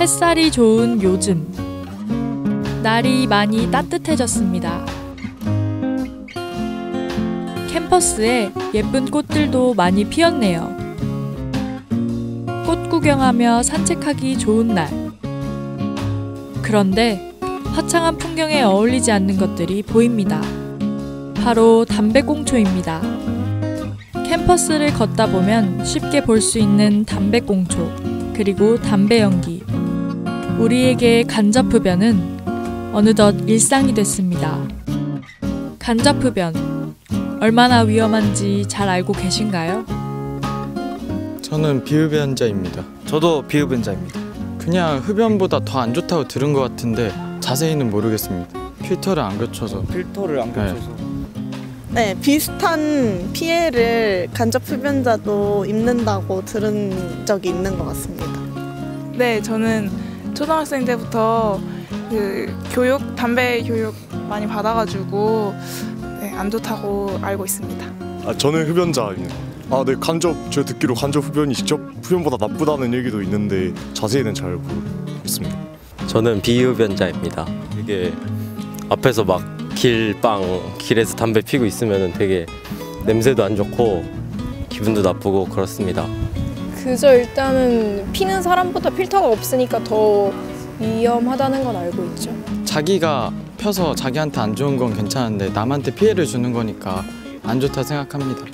햇살이 좋은 요즘, 날이 많이 따뜻해졌습니다. 캠퍼스에 예쁜 꽃들도 많이 피었네요. 꽃 구경하며 산책하기 좋은 날. 그런데 화창한 풍경에 어울리지 않는 것들이 보입니다. 바로 담배꽁초입니다. 캠퍼스를 걷다 보면 쉽게 볼 수 있는 담배꽁초, 그리고 담배 연기. 우리에게 간접흡연은 어느덧 일상이 됐습니다. 간접흡연, 얼마나 위험한지 잘 알고 계신가요? 저는 비흡연자입니다. 저도 비흡연자입니다. 그냥 흡연보다 더 안 좋다고 들은 것 같은데 자세히는 모르겠습니다. 필터를 안 거쳐서. 네, 비슷한 피해를 간접 흡연자도 입는다고 들은 적이 있는 것 같습니다. 네, 저는 초등학생 때부터 담배 교육 많이 받아가지고 안 좋다고 알고 있습니다. 저는 흡연자입니다. 네, 제가 듣기로 간접 흡연이 직접 흡연보다 나쁘다는 얘기도 있는데 자세히는 잘 모르겠습니다. 저는 비흡연자입니다. 이게 앞에서 막 길에서 담배 피고 있으면 되게 냄새도 안 좋고 기분도 나쁘고 그렇습니다. 그저 일단은 피는 사람보다 필터가 없으니까 더 위험하다는 건 알고 있죠. 자기가 펴서 자기한테 안 좋은 건 괜찮은데 남한테 피해를 주는 거니까 안 좋다 생각합니다.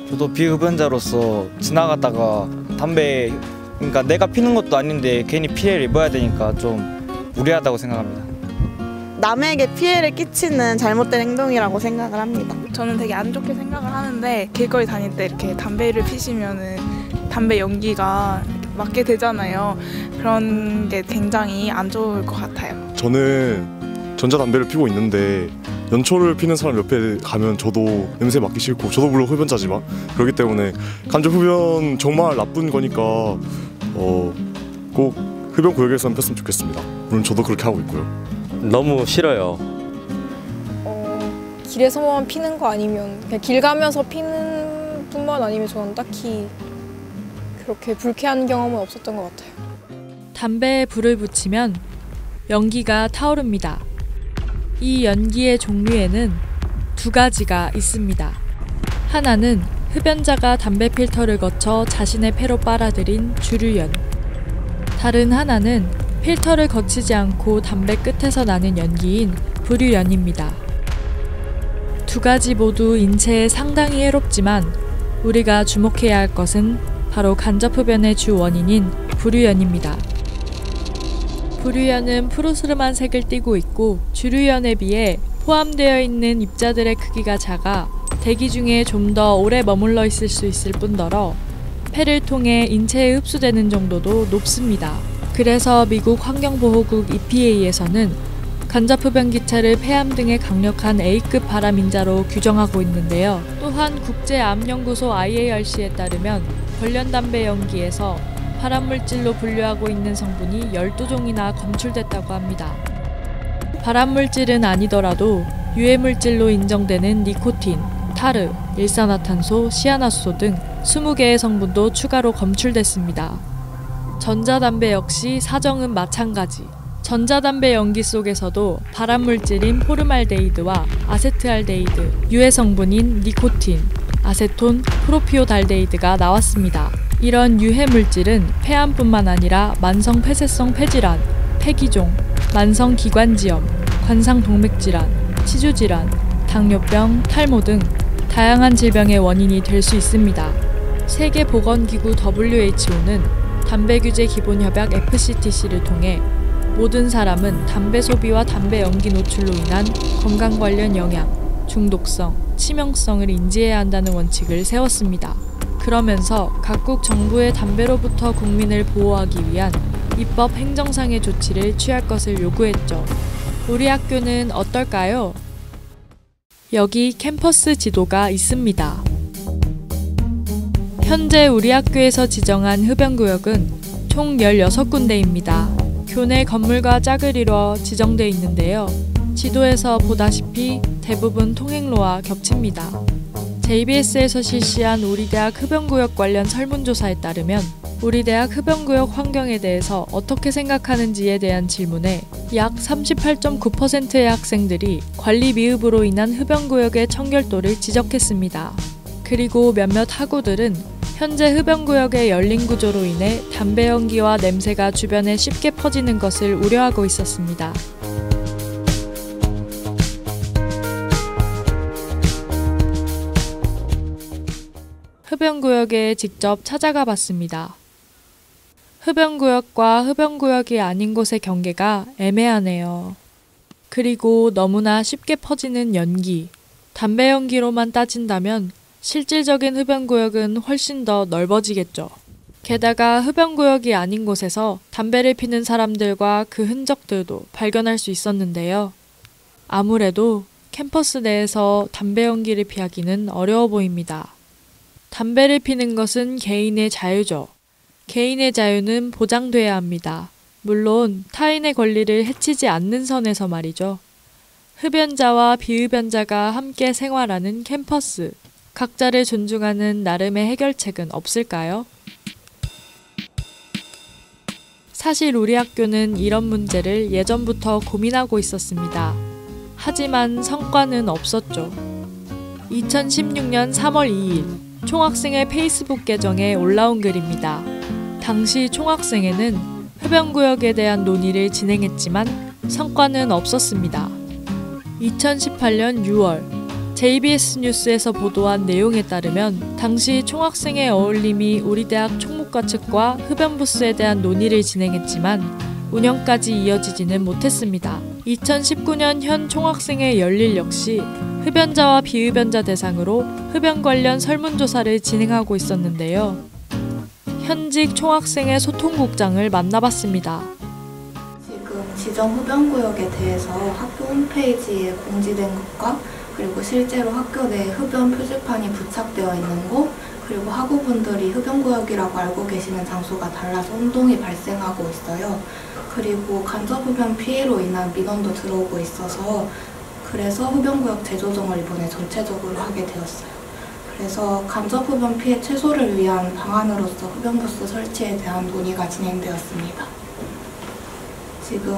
저도 비흡연자로서 지나가다가 그러니까 내가 피는 것도 아닌데 괜히 피해를 입어야 되니까 좀 무리하다고 생각합니다. 남에게 피해를 끼치는 잘못된 행동이라고 생각을 합니다. 저는 되게 안 좋게 생각을 하는데 길거리 다닐 때 이렇게 담배를 피시면은 담배 연기가 맡게 되잖아요. 그런 게 굉장히 안 좋을 것 같아요. 저는 전자담배를 피고 있는데 연초를 피는 사람 옆에 가면 저도 냄새 맡기 싫고, 저도 물론 흡연자지만 그렇기 때문에 간접 흡연 정말 나쁜 거니까 꼭 흡연 구역에서는 폈으면 좋겠습니다. 물론 저도 그렇게 하고 있고요. 너무 싫어요. 길에서만 피는 거 아니면 그냥 길 가면서 피는 뿐만 아니면 저는 딱히 그렇게 불쾌한 경험은 없었던 것 같아요. 담배에 불을 붙이면 연기가 타오릅니다. 이 연기의 종류에는 두 가지가 있습니다. 하나는 흡연자가 담배 필터를 거쳐 자신의 폐로 빨아들인 주류연. 다른 하나는 필터를 거치지 않고 담배 끝에서 나는 연기인 부류연입니다. 두 가지 모두 인체에 상당히 해롭지만 우리가 주목해야 할 것은 바로 간접흡연의 주 원인인 부류연입니다. 부류연은 푸르스름한 색을 띠고 있고 주류연에 비해 포함되어 있는 입자들의 크기가 작아 대기 중에 좀 더 오래 머물러 있을 수 있을 뿐더러 폐를 통해 인체에 흡수되는 정도도 높습니다. 그래서 미국 환경보호국 EPA에서는 간접흡연 기체를 폐암 등의 강력한 A급 발암인자로 규정하고 있는데요. 또한 국제암연구소 IARC에 따르면 관련담배 연기에서 발암물질로 분류하고 있는 성분이 12종이나 검출됐다고 합니다. 발암물질은 아니더라도 유해물질로 인정되는 니코틴, 타르, 일산화탄소, 시아나수소 등 20개의 성분도 추가로 검출됐습니다. 전자담배 역시 사정은 마찬가지. 전자담배 연기 속에서도 발암물질인 포르말데히드와 아세트알데히드, 유해 성분인 니코틴, 아세톤, 프로피오달데히드가 나왔습니다. 이런 유해 물질은 폐암뿐만 아니라 만성 폐쇄성 폐질환, 폐기종, 만성 기관지염, 관상동맥질환, 치주질환, 당뇨병, 탈모 등 다양한 질병의 원인이 될 수 있습니다. 세계보건기구 WHO는 담배규제기본협약 FCTC를 통해 모든 사람은 담배 소비와 담배 연기 노출로 인한 건강 관련 영향, 중독성, 치명성을 인지해야 한다는 원칙을 세웠습니다. 그러면서 각국 정부의 담배로부터 국민을 보호하기 위한 입법 행정상의 조치를 취할 것을 요구했죠. 우리 학교는 어떨까요? 여기 캠퍼스 지도가 있습니다. 현재 우리 학교에서 지정한 흡연구역은 총 16군데입니다. 교내 건물과 짝을 이뤄 지정돼 있는데요. 지도에서 보다시피 대부분 통행로와 겹칩니다. JBS에서 실시한 우리 대학 흡연구역 관련 설문조사에 따르면 우리 대학 흡연구역 환경에 대해서 어떻게 생각하는지에 대한 질문에 약 38.9%의 학생들이 관리 미흡으로 인한 흡연구역의 청결도를 지적했습니다. 그리고 몇몇 학우들은 현재 흡연구역의 열린 구조로 인해 담배 연기와 냄새가 주변에 쉽게 퍼지는 것을 우려하고 있었습니다. 흡연구역에 직접 찾아가 봤습니다. 흡연구역과 흡연구역이 아닌 곳의 경계가 애매하네요. 그리고 너무나 쉽게 퍼지는 연기, 담배 연기로만 따진다면 실질적인 흡연구역은 훨씬 더 넓어지겠죠. 게다가 흡연구역이 아닌 곳에서 담배를 피는 사람들과 그 흔적들도 발견할 수 있었는데요. 아무래도 캠퍼스 내에서 담배 연기를 피하기는 어려워 보입니다. 담배를 피는 것은 개인의 자유죠. 개인의 자유는 보장돼야 합니다. 물론 타인의 권리를 해치지 않는 선에서 말이죠. 흡연자와 비흡연자가 함께 생활하는 캠퍼스. 각자를 존중하는 나름의 해결책은 없을까요? 사실 우리 학교는 이런 문제를 예전부터 고민하고 있었습니다. 하지만 성과는 없었죠. 2016년 3월 2일 총학생회 페이스북 계정에 올라온 글입니다. 당시 총학생회는 흡연구역에 대한 논의를 진행했지만 성과는 없었습니다. 2018년 6월 JBS 뉴스에서 보도한 내용에 따르면 당시 총학생회 어울림이 우리 대학 총무과 측과 흡연부스에 대한 논의를 진행했지만 운영까지 이어지지는 못했습니다. 2019년 현 총학생회 열릴 역시 흡연자와 비흡연자 대상으로 흡연 관련 설문조사를 진행하고 있었는데요. 현직 총학생회 소통국장을 만나봤습니다. 지금 지정 흡연구역에 대해서 학교 홈페이지에 공지된 것과 그리고 실제로 학교 내에 흡연 표지판이 부착되어 있는 곳, 그리고 학우분들이 흡연구역이라고 알고 계시는 장소가 달라서 혼동이 발생하고 있어요. 그리고 간접흡연 피해로 인한 민원도 들어오고 있어서 그래서 흡연구역 재조정을 이번에 전체적으로 하게 되었어요. 그래서 간접흡연 피해 최소를 위한 방안으로서 흡연부스 설치에 대한 논의가 진행되었습니다. 지금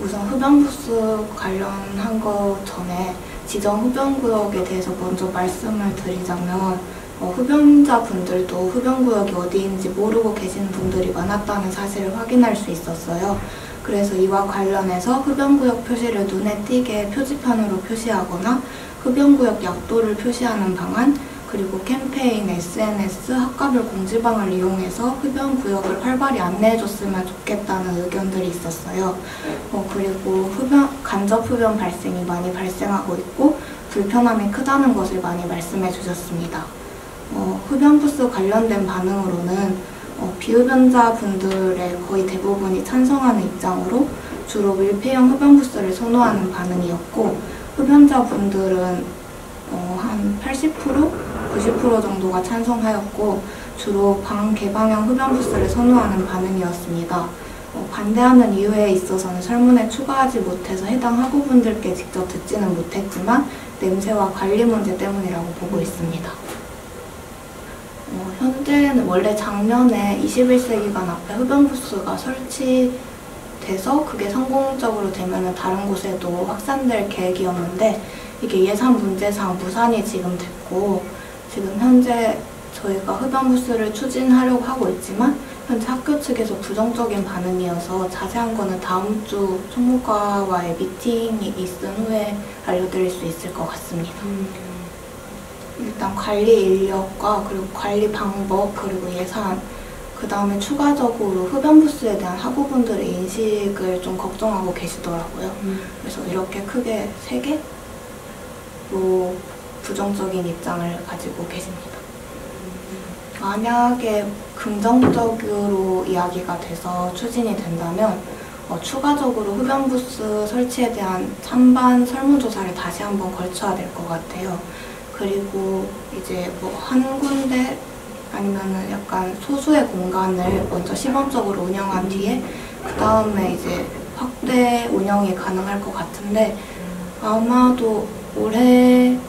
우선 흡연부스 관련한 거 전에 지정 흡연구역에 대해서 먼저 말씀을 드리자면 흡연자분들도 흡연구역이 어디인지 모르고 계시는 분들이 많았다는 사실을 확인할 수 있었어요. 그래서 이와 관련해서 흡연구역 표시를 눈에 띄게 표지판으로 표시하거나 흡연구역 약도를 표시하는 방안, 그리고 캠페인, SNS, 학과별 공지방을 이용해서 흡연구역을 활발히 안내해줬으면 좋겠다는 의견들이 있었어요. 그리고 간접흡연 발생이 많이 발생하고 있고 불편함이 크다는 것을 많이 말씀해 주셨습니다. 흡연부스 관련된 반응으로는 비흡연자분들의 거의 대부분이 찬성하는 입장으로 주로 밀폐형 흡연부스를 선호하는 반응이었고 흡연자분들은 한 80%, 90% 정도가 찬성하였고 주로 방개방형 흡연부스를 선호하는 반응이었습니다. 반대하는 이유에 있어서는 설문에 추가하지 못해서 해당 학우분들께 직접 듣지는 못했지만 냄새와 관리 문제 때문이라고 보고 있습니다. 현재는 원래 작년에 21세기관 앞에 흡연부스가 설치돼서 그게 성공적으로 되면 다른 곳에도 확산될 계획이었는데 이게 예산 문제상 무산이 지금 됐고 지금 현재 저희가 흡연부스를 추진하려고 하고 있지만 현재 학교 측에서 부정적인 반응이어서 자세한 거는 다음 주 총무과와의 미팅이 있은 후에 알려드릴 수 있을 것 같습니다. 일단 관리 인력과 그리고 관리 방법 그리고 예산 그 다음에 추가적으로 흡연부스에 대한 학우분들의 인식을 좀 걱정하고 계시더라고요. 그래서 이렇게 크게 3개로 부정적인 입장을 가지고 계십니다. 만약에 긍정적으로 이야기가 돼서 추진이 된다면 추가적으로 흡연부스 설치에 대한 찬반 설문조사를 다시 한번 걸쳐야 될 것 같아요. 그리고 이제 한 군데 아니면은 약간 소수의 공간을 먼저 시범적으로 운영한 뒤에 그 다음에 이제 확대 운영이 가능할 것 같은데 아마도 올해까지는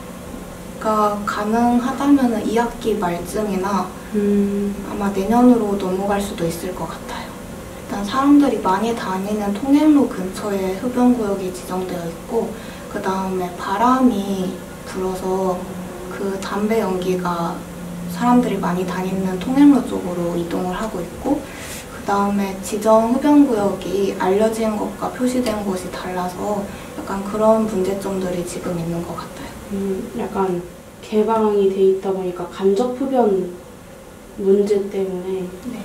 개가 가능하다면 2학기 말쯤이나 아마 내년으로 넘어갈 수도 있을 것 같아요. 일단 사람들이 많이 다니는 통행로 근처에 흡연구역이 지정되어 있고 그 다음에 바람이 불어서 그 담배 연기가 사람들이 많이 다니는 통행로 쪽으로 이동을 하고 있고 그 다음에 지정 흡연구역이 알려진 것과 표시된 곳이 달라서 약간 그런 문제점들이 지금 있는 것 같아요. 약간 개방이 돼 있다 보니까 간접 흡연 문제 때문에. 네.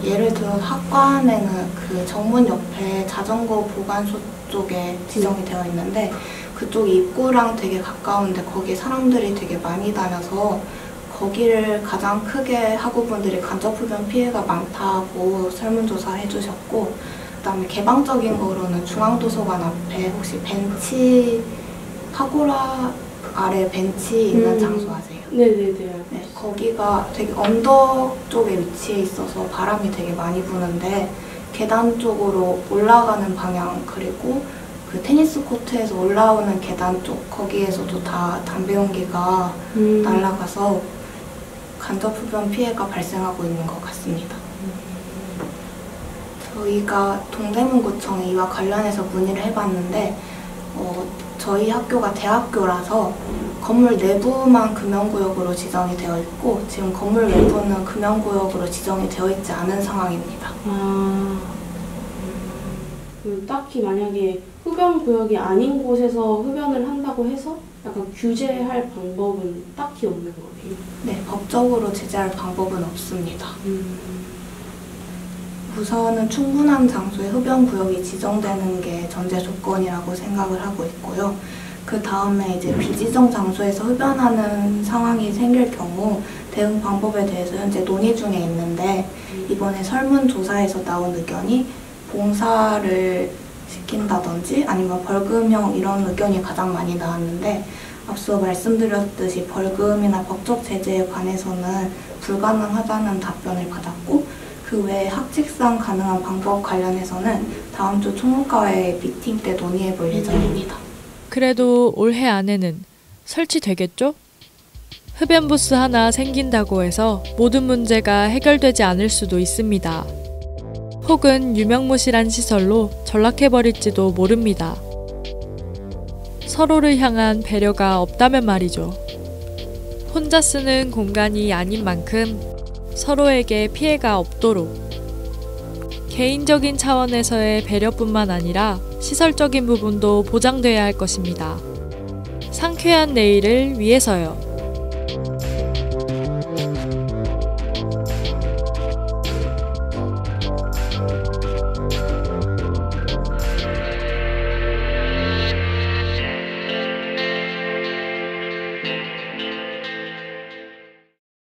예를 들어 학과에는 그 정문 옆에 자전거 보관소 쪽에 지정이 되어 있는데 그쪽 입구랑 되게 가까운데 거기 사람들이 되게 많이 다녀서 거기를 가장 크게 학우분들이 간접흡연 피해가 많다고 설문조사 해주셨고 그다음에 개방적인 거로는 중앙도서관 앞에 혹시 벤치 파고라 아래 벤치 있는 장소 아세요? 네네네. 네, 거기가 되게 언덕 쪽에 위치해 있어서 바람이 되게 많이 부는데 계단 쪽으로 올라가는 방향 그리고 그 테니스 코트에서 올라오는 계단 쪽 거기에서도 다 담배 연기가 날아가서 간접흡연 피해가 발생하고 있는 것 같습니다. 저희가 동대문구청에 이와 관련해서 문의를 해봤는데 저희 학교가 대학교라서 건물 내부만 금연구역으로 지정이 되어 있고 지금 건물 외부는 금연구역으로 지정이 되어 있지 않은 상황입니다. 딱히 만약에 흡연 구역이 아닌 곳에서 흡연을 한다고 해서 약간 규제할 방법은 딱히 없는 거예요? 네, 법적으로 제재할 방법은 없습니다. 우선은 충분한 장소에 흡연 구역이 지정되는 게 전제 조건이라고 생각을 하고 있고요. 그 다음에 이제 비지정 장소에서 흡연하는 상황이 생길 경우 대응 방법에 대해서 현재 논의 중에 있는데 이번에 설문조사에서 나온 의견이 봉사를 시킨다든지 아니면 벌금형 이런 의견이 가장 많이 나왔는데 앞서 말씀드렸듯이 벌금이나 법적 제재에 관해서는 불가능하다는 답변을 받았고 그 외에 학칙상 가능한 방법 관련해서는 다음 주 총무과의 미팅 때 논의해 볼 예정입니다. 그래도 올해 안에는 설치되겠죠? 흡연 부스 하나 생긴다고 해서 모든 문제가 해결되지 않을 수도 있습니다. 혹은 유명무실한 시설로 전락해버릴지도 모릅니다. 서로를 향한 배려가 없다면 말이죠. 혼자 쓰는 공간이 아닌 만큼 서로에게 피해가 없도록 개인적인 차원에서의 배려뿐만 아니라 시설적인 부분도 보장돼야 할 것입니다. 상쾌한 내일을 위해서요.